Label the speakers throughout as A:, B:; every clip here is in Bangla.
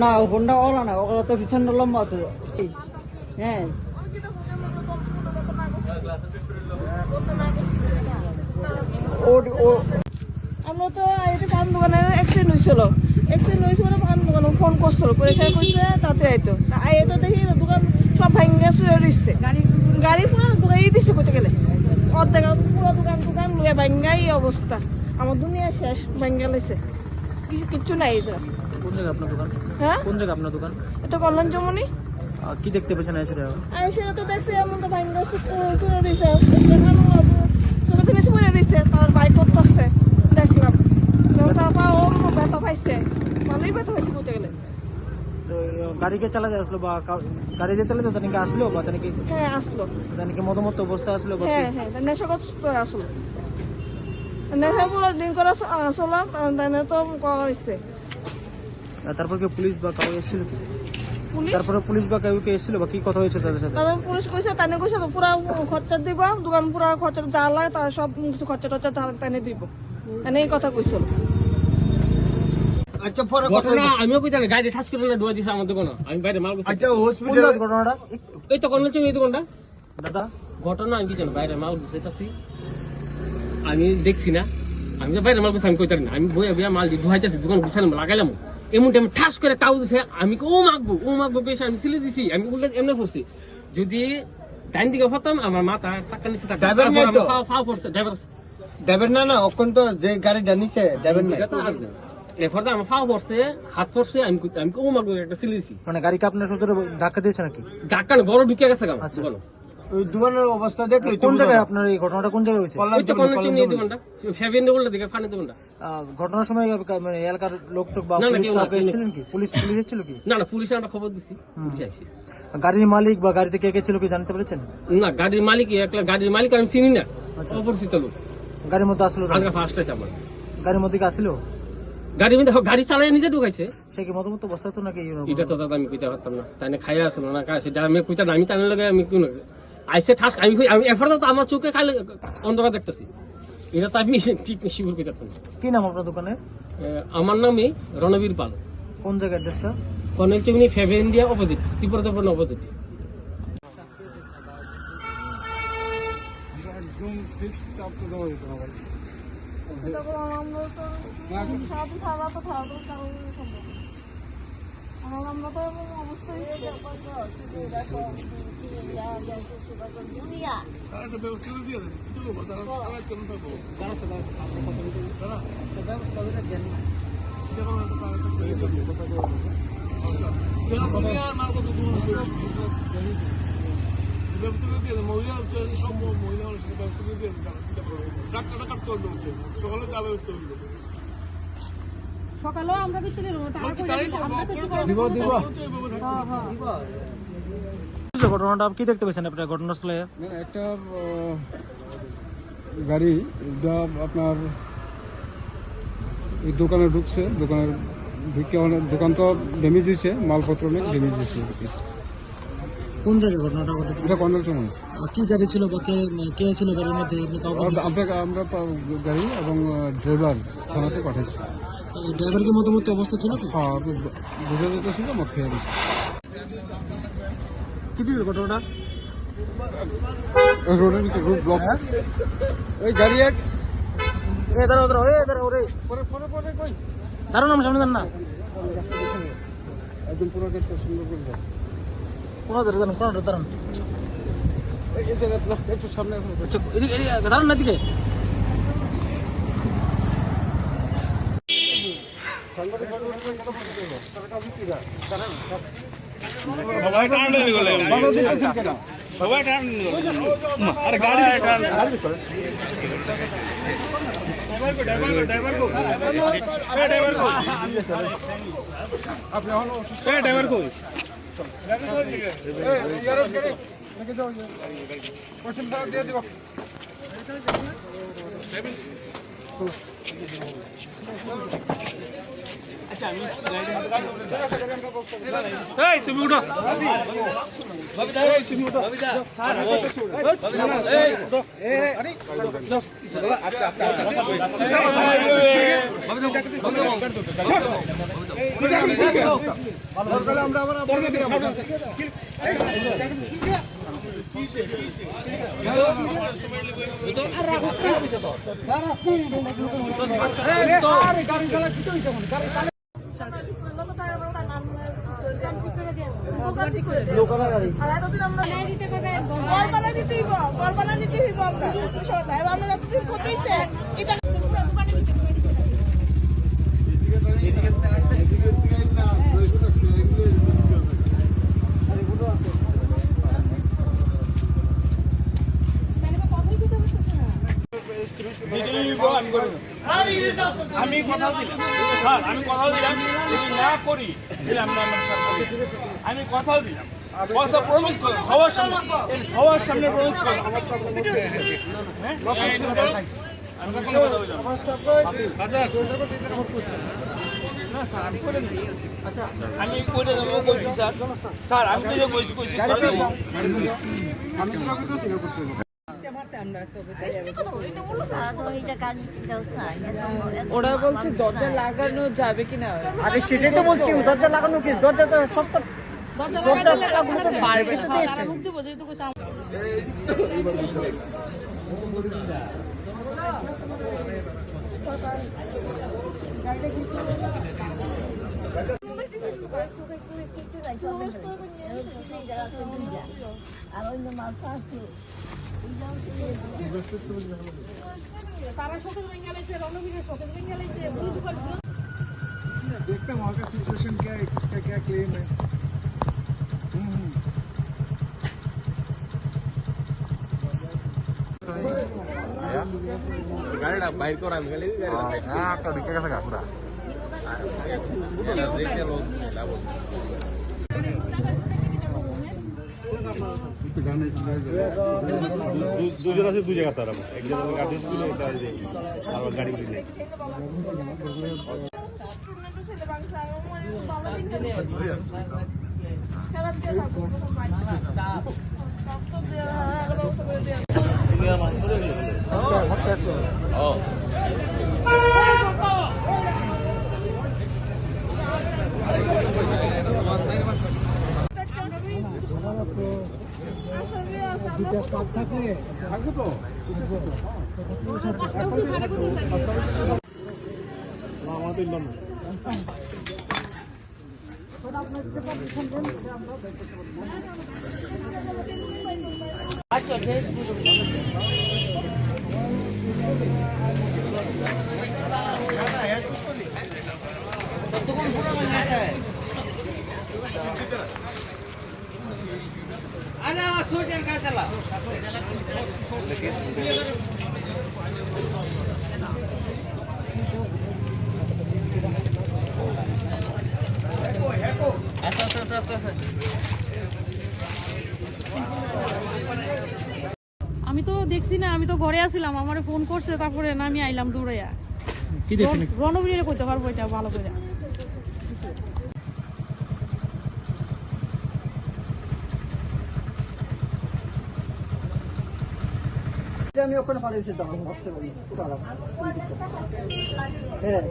A: না ফোনটা ওলা না, ওগুলো তো পিছনটা লম্বা আছে। হ্যাঁ
B: আমরা তো পান দোকানে অ্যাক্সিডেন্ট হয়েছিল, পান দোকানে ফোন করছিল, পরিষ্কার করছে তাতে আইতো আইয়ে তো দেখি দোকান সব ভাঙ্গে চুরে দিচ্ছে, গাড়ি পুরো দোকান দিচ্ছে করতে গেলে অর্ধেক পুরো দোকান লুয়ে ভাঙ্গাই অবস্থা। আমার দুনিয়া শেষ, ভাঙ্গা লাইছে, কিচ্ছু নাই। এটা
A: কোন জায়গা আপনার দোকান?
B: হ্যাঁ
A: কোন জায়গা আপনার দোকান?
B: এটা কল্যাণ জমনি।
A: কি দেখতে পেয়েছেন এসে?
B: সেটা তো দেখছি এমন তো ভাঙ্গা চুরে দিচ্ছে, ছোট জিনিস পরে দিচ্ছে, তার বাইক করতেছে দেখলাম, তার পা ও ব্যথা পাইছে, ভালোই ব্যথা পাইছে করতে গেলে।
A: গাড়িকে চালাতে আসলো বা গাড়ি যে চালাতে তাকে আসলো বা তাকে?
B: হ্যাঁ আসলো,
A: তাকে মদমত্ত অবস্থা আসলো?
B: হ্যাঁ নেশাগ্রস্ত আসলো, নেশা পুরো ড্রিঙ্ক করে আসলো, তাই তো করা হয়েছে।
A: তারপর কি পুলিশ বা কাউ এসেছিল? তারপরে পুলিশ বা কেউ কে এসেছিল বা কি কথা হয়েছে তাদের সাথে?
B: তারপর পুলিশ কইছে, তাই কইছে পুরা খরচা দিব, দোকান পুরা খরচা যা লাগে তার সব কিছু খরচা টরচা তাই দিব, এই কথা কইছিল।
C: আচ্ছা পরে ঘটনা
D: আমিও কই জানি গাড়ি ঠাস করে ডুয়া দিছে আমার দোকানে, আমি বাইরে মাল
C: আচ্ছা হসপিটাল
A: ঘটনাটা
D: এই তো কোন এই দোকানটা
A: দাদা
D: ঘটনা আমি কি জানি বাইরে মাল গুছাইতাছি, আমি দেখছি না, আমি তো বাইরে মাল গুছাই আমি কইতারি না, আমি বইয়া বইয়া মাল দিয়ে ধুয়াইতাছি, দোকান গুছালাম লাগাইলাম, এমন টাইম ঠাস করে টাউ দিছে, আমি ও মাগবো বেশ, আমি সিলে দিছি, আমি উল্লে এমনি পড়ছি, যদি ডাইন দিকে হতাম আমার মাথা চাক্কা নিচে ফাও পড়ছে,
C: ড্রাইভার না অখন তো যে গাড়িটা নিছে ড্রাইভার নাই,
D: এরপর আমার ফাও পড়ছে, হাত পড়ছে, আমি ও মাগবো একটা সিলে দিছি।
A: মানে গাড়িকে আপনার সজোরে ধাক্কা দিয়েছে নাকি?
D: ধাক্কা না, গরু ঢুকে গেছে গাম।
A: আচ্ছা।
C: ওই দোকানের অবস্থা দেখলে
A: কোন জায়গায় আপনার এই ঘটনাটা কোন জায়গায় হয়েছে?
D: ওই তো কোন চিনি এই দোকানটা ফেভিন বললে দিকে ফানি দোকানটা।
A: ঘটনার সময় মানে এলাকার লোক তো বা
D: না, না,
A: পুলিশ
D: কেউ না,
A: কাউকে এসেছিলেন কি? পুলিশ এসেছিল কি?
D: না পুলিশে আমরা খবর দিছি, পুলিশ আইছে।
A: গাড়ির মালিক বা গাড়িতে কে কে ছিল কি জানতে পেরেছেন?
D: না গাড়ির মালিক আমি চিনি না, অপরিচিত লোক।
A: গাড়ির মধ্যে আসলো?
D: আজকে ফার্স্ট আছে আমার
A: গাড়ির মধ্যে কি আসলো?
D: গাড়ির মধ্যে গাড়ি চালায় নিজে ঢুকাইছে।
A: সে কি মতো অবস্থা আছে নাকি?
D: এটা তো দাদা আমি কইতে পারতাম না, তাই না খাইয়া আসলো না সেটা আমি কইতাম না, আমি তার লগে আমি কোন আইসে ঠাস আমি এরপর তো আমার চোখে খালি অন্ধকার দেখতেছি, এটা তো আমি ঠিক শিওর কইতে পারতাম না।
A: কি নাম আপনার দোকানে?
D: আমার নামই রণবীর পাল।
A: কোন জায়গা অ্যাড্রেসটা?
D: কর্নেল চৌমনি ফেভেন দিয়া অপোজিট, ত্রিপুরা তপন অপোজিট।
B: আমরা তো অবস্থায় সকালেও আমরা কিছু
A: ঘটনাটা কি দেখতে পেয়েছেন আপনার ঘটনাস্থলে?
E: একটা গাড়ি আপনার এই দোকানে ঢুকছে, দোকানের ঢুকে অনেক দোকান তো ড্যামেজ হয়েছে, মালপত্র অনেক ড্যামেজ হয়েছে।
A: কোন জায়গায় ঘটনাটা ঘটেছে?
E: এটা কন্ডাল সময়
A: কি গাড়ি ছিল বা কে ছিল গাড়ির মধ্যে?
E: আমরা গাড়ি এবং ড্রাইভার থানাতে পাঠাচ্ছি।
A: ড্রাইভার কি মতো অবস্থা ছিল?
E: হ্যাঁ বুঝে যেতেছিল মদ খেয়ে গেছে।
A: কি ছিল ঘটনাটা?
E: রোডের নিচে রোড ব্লক, ওই গাড়ি এক
A: দাঁড়ান আমার সামনে, দাঁড়ান না,
E: একদম পুরো গেটটা সুন্দর করে যায়।
A: দাঁড়ান দাঁড়ান
E: এই জায়গা একটু সামনে
A: দাঁড়ান না দিকে। এই তুমি উঠো
B: আর এতদিন আমরা গড়বানা দিতে হইব গড়বানা দিতে হইব আমরা আমরা যতদিন করতেইছে এটা
F: আমি কথা দিলাম স্যার, আমি কথা দিলাম যদি না করি তাহলে আমরা আমি কথা দিলাম, কথা প্রমিস করলাম সবার সামনে, সবার সামনে প্রমিস করলাম। আমি কখনো কথা বললাম না স্যার, আমি করে দিই। আচ্ছা আমি করে দেবো বলছি স্যার, স্যার আমি তো বলছি
B: ওরা বলছে দরজা লাগানো যাবে কিনা
A: আরে সেটাই তো বলছি দরজা লাগানো কি দরজা তো সব তো দরজা লাগানো তো বাইরে তো দিয়েছে
B: তারা সকাল ভেঙে গেছে রণবীরের সকাল ভেঙে গেছে
E: देखते हैं वहाँ का सिचुएशन क्या है, किसका क्या क्लेम है।
G: গাড়িটা বাইর করা আমি গেলে একটা ঢুকে গেছে গা পুরা দুজন আছে দুই জায়গা তারা এক জায়গায় গাড়ি ছিল এটা আবার গাড়ি নেই
H: আমি তো দেখছি না, আমি তো ঘরে আসছিলাম, আমারে ফোন করছে, তারপরে না আমি আইলাম দৌড়াইয়া।
A: কি দেখছেন
H: রণবীরে কইতে পারবো এটা ভালো করে।
A: আমি ওখানে পাঠিয়েছি তো হ্যাঁ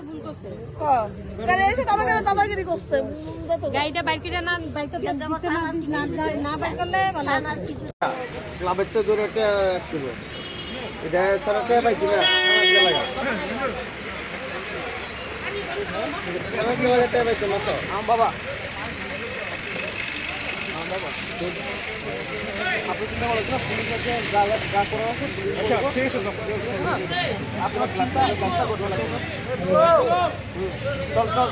H: ভুল করছে
B: গাড়ি এসে তারা দাদাগিরি করছে
H: গাড়িটা বাইর করে না বাইর করতে না বাইর করলে ভালো আছে।
C: ক্লাবের তো ধরে একটা কিলো এটা সরকার পাইছি না বাবা আপনি চিন্তা করেছেন পুলিশ আছে গা করা আছে আপনার চিন্তা করতে লাগবে চল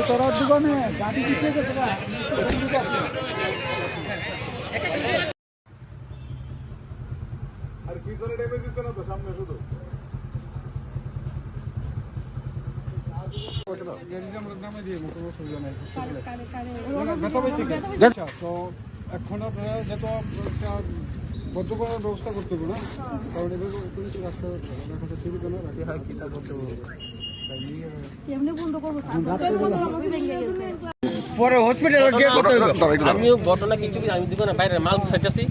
E: তোর দোকানে গাড়ি দিতে গেছে না
G: আর পিছনে ড্যামেজ হচ্ছে না তো সামনে শুধু
E: ব্যথা পাইছে তো এখন আপনারা যত একটা বদ্ধ করার ব্যবস্থা করতে হবে না কারণ এবার কিন্তু রাস্তা রাখাটা ঠিক না রাখি হয় কি তা করতে হবে
H: এমনি বন্ধ করবো
C: পরে হসপিটালে গিয়ে কত হইলো
D: আমিও ঘটনা কিছু আমি দোকানে বাইরে মাল গুছাইতেছি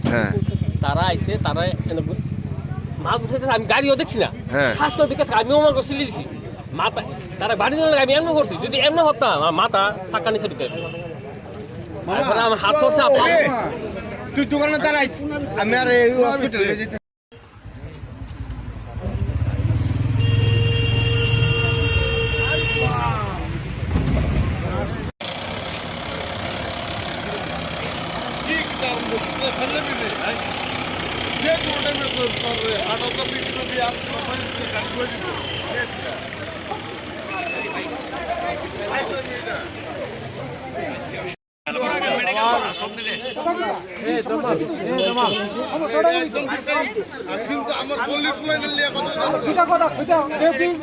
D: তারা আইছে তারা মাল গুছাইতেছে আমি গাড়িও দেখছি না খাস করে দেখেছি আমিও মাল করছি দিছি মাথা তারা বাড়ি জন্য আমি এমন করছি যদি এমন হতাম আমার মাথা চাক্কা নিচে ঢুকে আমার হাত ধরছে
C: তুই দোকানে দাঁড়াই আমি আর এই হসপিটালে যেতে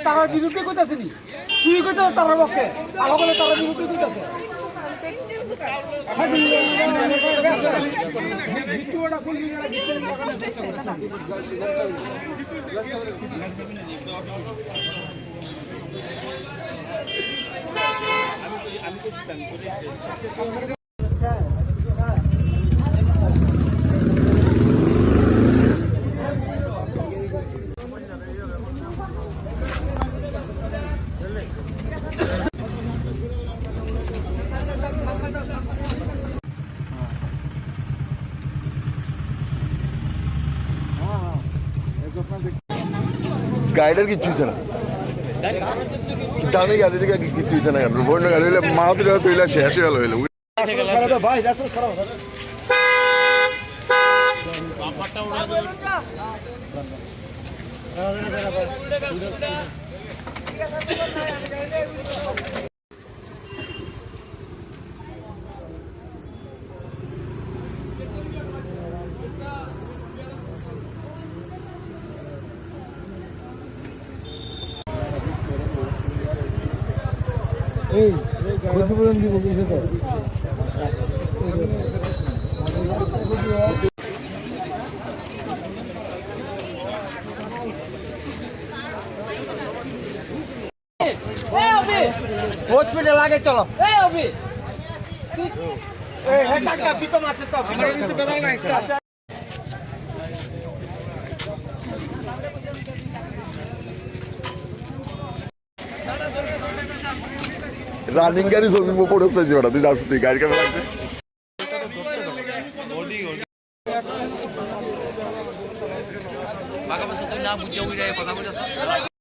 E: তার বিরুদ্ধে কইতাছিনি তুই কইতে তার পক্ষে আলাদা তার বিরুদ্ধে কইতাছে
I: গাড়িটার কিচ্ছু হয়েছে না ডানে গাড়ি থেকে কিচ্ছু হয়েছে না বন্য গাড়ি হইলে মাহাতুর তৈলা শেষ হয়ে গেল হইলে
C: ভাই
E: এই ক্ষতিপূরণ দিব কিছু তো
C: হসপিটাল আগে চলো
I: রানিং গাড়ি ছবি ফটো পাইছি বেটা তুই যাস তুই গাড়ি কেমন লাগছে
J: বাঘা তুই না বুঝে কথা বলছিস